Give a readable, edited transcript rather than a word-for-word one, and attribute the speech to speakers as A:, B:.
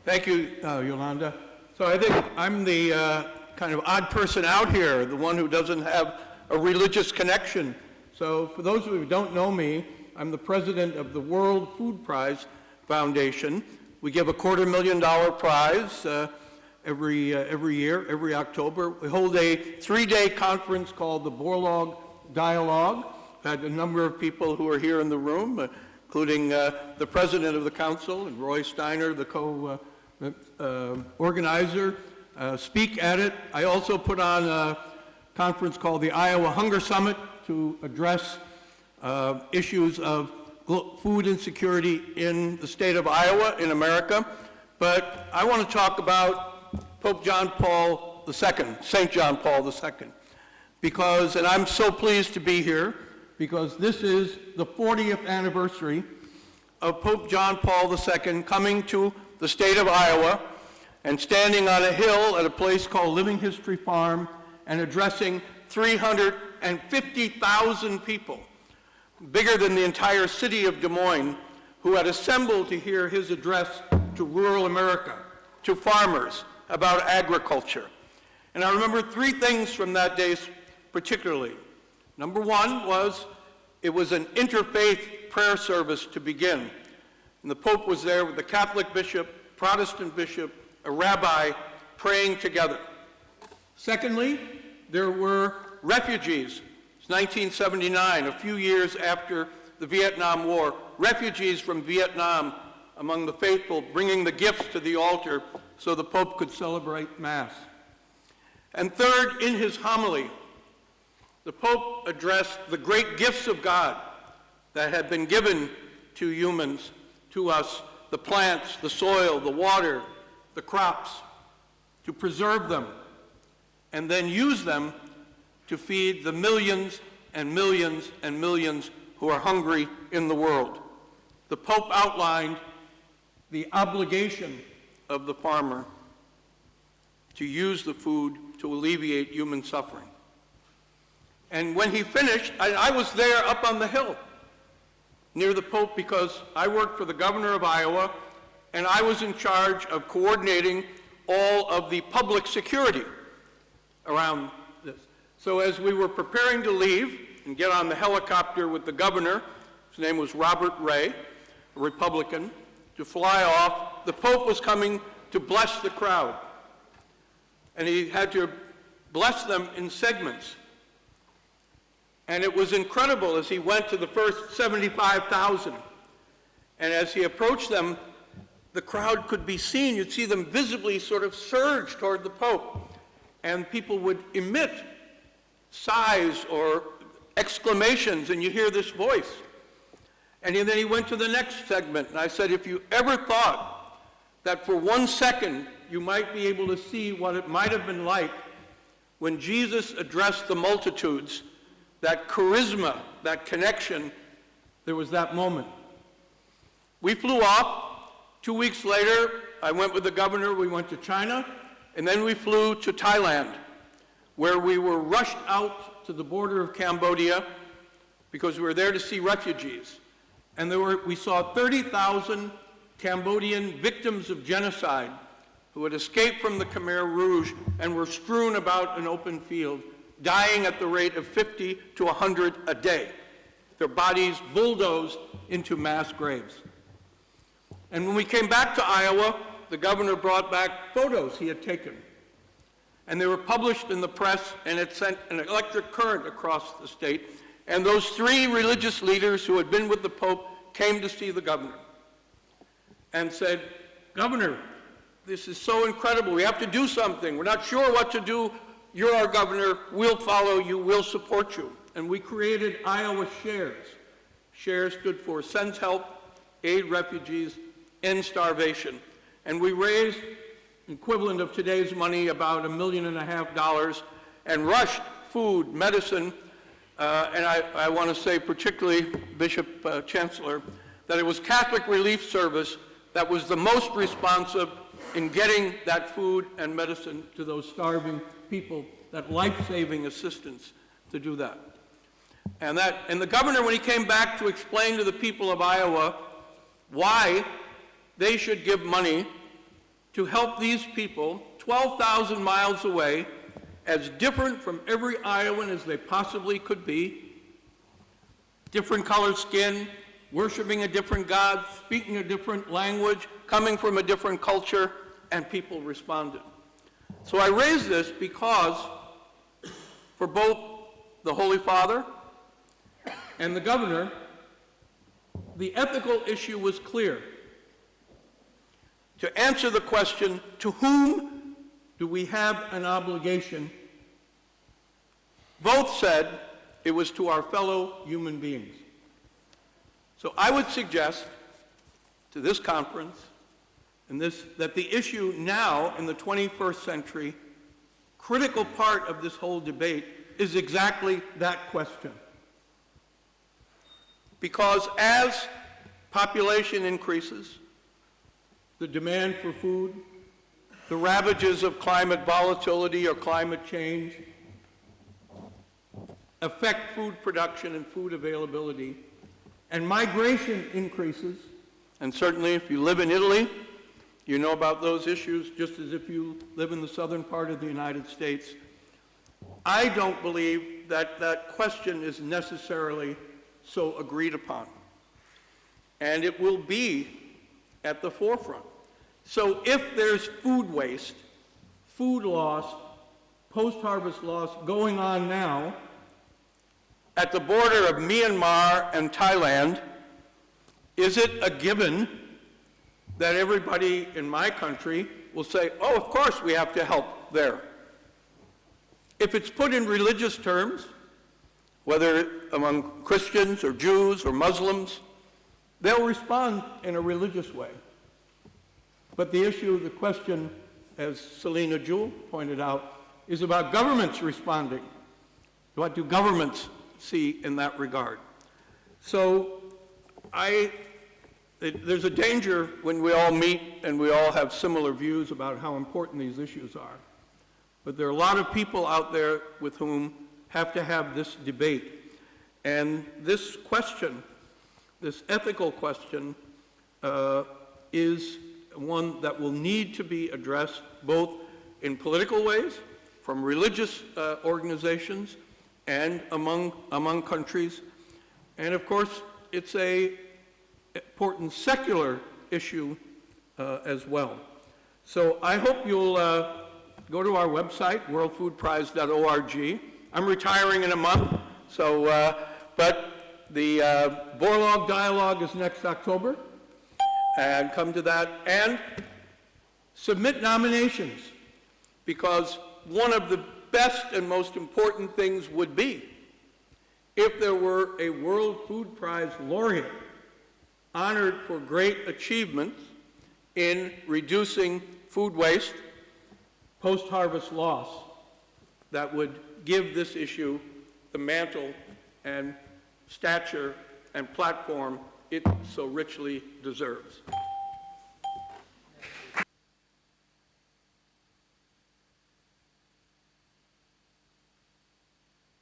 A: Thank you, Yolanda. So I think I'm the kind of odd person out here, the one who doesn't have a religious connection. So for those of you who don't know me, I'm the president of the World Food Prize Foundation. We give a $250,000 prize every year, every October. We hold a 3-day conference called the Borlaug Dialogue. I've had a number of people who are here in the room, including the president of the council and Roy Steiner, the co-organizer, speak at it. I also put on a conference called the Iowa Hunger Summit to address issues of food insecurity in the state of Iowa, in America. But I want to talk about Pope John Paul II, St. John Paul II, because, and I'm so pleased to be here, because this is the 40th anniversary of Pope John Paul II coming to the state of Iowa and standing on a hill at a place called Living History Farm and addressing 350,000 people, bigger than the entire city of Des Moines, who had assembled to hear his address to rural America, to farmers, about agriculture. And I remember 3 things from that day particularly. Number 1 was, it was an interfaith prayer service to begin. And the Pope was there with the Catholic bishop, Protestant bishop, a rabbi, praying together. Secondly, there were refugees. It's 1979, a few years after the Vietnam War. Refugees from Vietnam among the faithful, bringing the gifts to the altar so the Pope could celebrate Mass. And third, in his homily, the Pope addressed the great gifts of God that had been given to humans, to us, the plants, the soil, the water, the crops, to preserve them, and then use them to feed the millions and millions and millions who are hungry in the world. The Pope outlined the obligation of the farmer to use the food to alleviate human suffering. And when he finished, I was there up on the hill near the Pope because I worked for the governor of Iowa, and I was in charge of coordinating all of the public security around this. So as we were preparing to leave and get on the helicopter with the governor, his name was Robert Ray, a Republican, to fly off, the Pope was coming to bless the crowd. And he had to bless them in segments. And it was incredible as he went to the first 75,000. And as he approached them, the crowd could be seen. You'd see them visibly sort of surge toward the Pope. And people would emit sighs or exclamations, and you hear this voice. And then he went to the next segment, and I said, if you ever thought that for 1 second you might be able to see what it might have been like when Jesus addressed the multitudes, that charisma, that connection, there was that moment. We flew off. 2 weeks later, I went with the governor, we went to China, and then we flew to Thailand, where we were rushed out to the border of Cambodia because we were there to see refugees. And we saw 30,000 Cambodian victims of genocide who had escaped from the Khmer Rouge and were strewn about an open field, dying at the rate of 50 to 100 a day, their bodies bulldozed into mass graves. And when we came back to Iowa, the governor brought back photos he had taken. And they were published in the press, and it sent an electric current across the state. And those 3 religious leaders who had been with the Pope came to see the governor and said, Governor, this is so incredible. We have to do something. We're not sure what to do. You're our governor. We'll follow you. We'll support you. And we created Iowa Shares. Shares stood for Sends Help, Aid Refugees, End Starvation. And we raised, equivalent of today's money, about $1.5 million, and rushed food, medicine, and I want to say particularly, Bishop Chancellor, that it was Catholic Relief Service that was the most responsive in getting that food and medicine to those starving people, that life-saving assistance to do that. And the governor, when he came back to explain to the people of Iowa why they should give money to help these people 12,000 miles away, as different from every Iowan as they possibly could be, different colored skin, worshiping a different God, speaking a different language, coming from a different culture, and people responded. So I raise this because for both the Holy Father and the governor, the ethical issue was clear. To answer the question, to whom do we have an obligation? Both said it was to our fellow human beings. So I would suggest to this conference that the issue now in the 21st century, critical part of this whole debate, is exactly that question. Because as population increases, the demand for food, the ravages of climate volatility or climate change affect food production and food availability, and migration increases, and certainly if you live in Italy, you know about those issues just as if you live in the southern part of the United States. I don't believe that that question is necessarily so agreed upon. And it will be at the forefront. So if there's food waste, food loss, post-harvest loss going on now at the border of Myanmar and Thailand, is it a given that everybody in my country will say, oh, of course we have to help there? If it's put in religious terms, whether among Christians or Jews or Muslims, they'll respond in a religious way. But the issue of the question, as Selina Jewell pointed out, is about governments responding. What do governments see in that regard? So there's a danger when we all meet and we all have similar views about how important these issues are. But there are a lot of people out there with whom have to have this debate. And this question, this ethical question, is one that will need to be addressed both in political ways, from religious organizations, and among countries. And of course, it's an important secular issue as well. So I hope you'll go to our website, worldfoodprize.org. I'm retiring in a month, so, but the Borlaug Dialogue is next October, and come to that, and submit nominations, because one of the best and most important things would be if there were a World Food Prize laureate honored for great achievements in reducing food waste, post-harvest loss, that would give this issue the mantle and stature and platform it so richly deserves.